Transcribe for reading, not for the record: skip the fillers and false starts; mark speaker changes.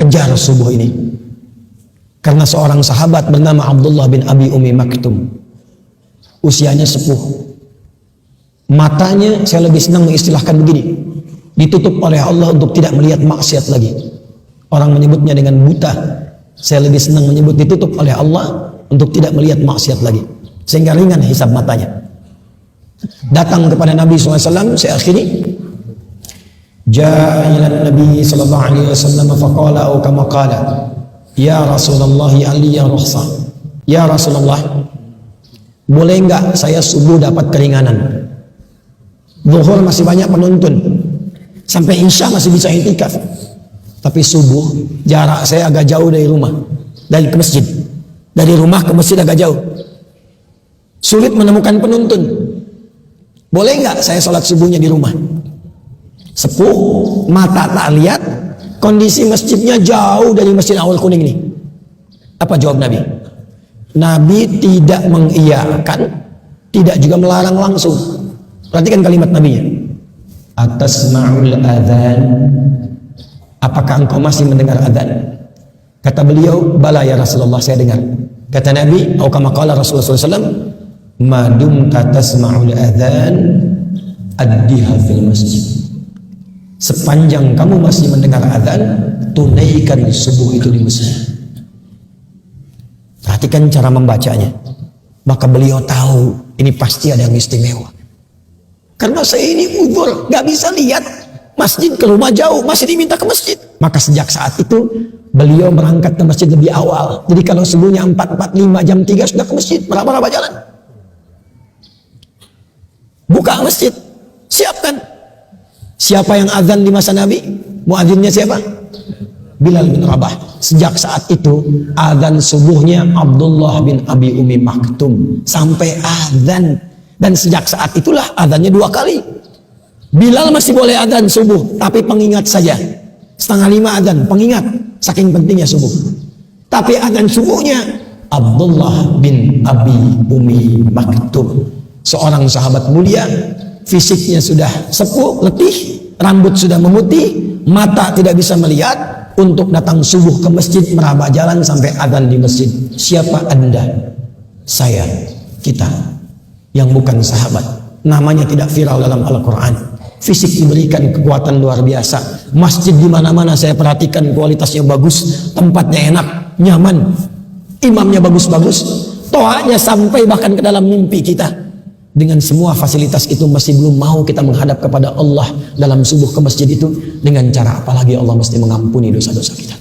Speaker 1: kejar subuh ini. Karena seorang sahabat bernama Abdullah bin Abi Umi Maktum, usianya sepuh, matanya saya lebih senang mengistilahkan begini, ditutup oleh Allah untuk tidak melihat maksiat lagi. Orang menyebutnya dengan buta, saya lebih senang menyebut ditutup oleh Allah untuk tidak melihat maksiat lagi, sehingga ringan hisab matanya. Datang kepada Nabi SAW, saya akhiri, ja'a ila Nabi sallallahu alaihi wasallam faqala au kama qala, ya Rasulullah aliyya rukhsah. Ya Rasulullah, boleh enggak saya subuh dapat keringanan? Zuhur masih banyak penuntun, sampai Isya masih bisa i'tikaf. Tapi subuh jarak saya agak jauh dari rumah, dari ke masjid. Dari rumah ke masjid agak jauh. Sulit menemukan penuntun. Boleh enggak saya sholat subuhnya di rumah? Sepuh, mata tak lihat, kondisi masjidnya jauh dari Masjid Awal Kuning ini. Apa jawab Nabi? Nabi tidak mengiyakan, tidak juga melarang langsung. Perhatikan kalimat Nabinya. Atasma'ul adzan. Apakah engkau masih mendengar adzan? Kata beliau, bala ya Rasulullah, saya dengar. Kata Nabi, atau kama qala Rasulullah SAW, madum tasma'ul adzan addiha fil masjid. Sepanjang kamu masih mendengar adzan, tunaikan subuh itu di masjid. Perhatikan cara membacanya. Maka beliau tahu ini pasti ada yang istimewa. Karena saya ini uzur, gak bisa lihat masjid, ke rumah jauh, masih diminta ke masjid. Maka sejak saat itu beliau berangkat ke masjid lebih awal. Jadi kalau subuhnya 4:45, jam 3 sudah ke masjid, meraba-raba jalan. Buka masjid, siapkan. Siapa yang azan di masa Nabi? Muadzinnya siapa? Bilal bin Rabah. Sejak saat itu azan subuhnya Abdullah bin Abi Umi Maktum sampai azan. Dan sejak saat itulah azannya 2 kali. Bilal masih boleh azan subuh, tapi pengingat saja. 4:30 azan, pengingat, saking pentingnya subuh. Tapi azan subuhnya Abdullah bin Abi Umi Maktum, seorang sahabat mulia, fisiknya sudah sepuh, letih, rambut sudah memutih, mata tidak bisa melihat, untuk datang subuh ke masjid, meraba jalan sampai azan di masjid. Siapa Anda? Saya, kita, yang bukan sahabat, namanya tidak viral dalam Al-Quran. Fisik diberikan kekuatan luar biasa. Masjid di mana-mana saya perhatikan kualitasnya bagus, tempatnya enak, nyaman, imamnya bagus-bagus, toanya sampai bahkan ke dalam mimpi kita. Dengan semua fasilitas itu masih belum mau kita menghadap kepada Allah dalam subuh ke masjid itu. Dengan cara apalagi Allah mesti mengampuni dosa-dosa kita.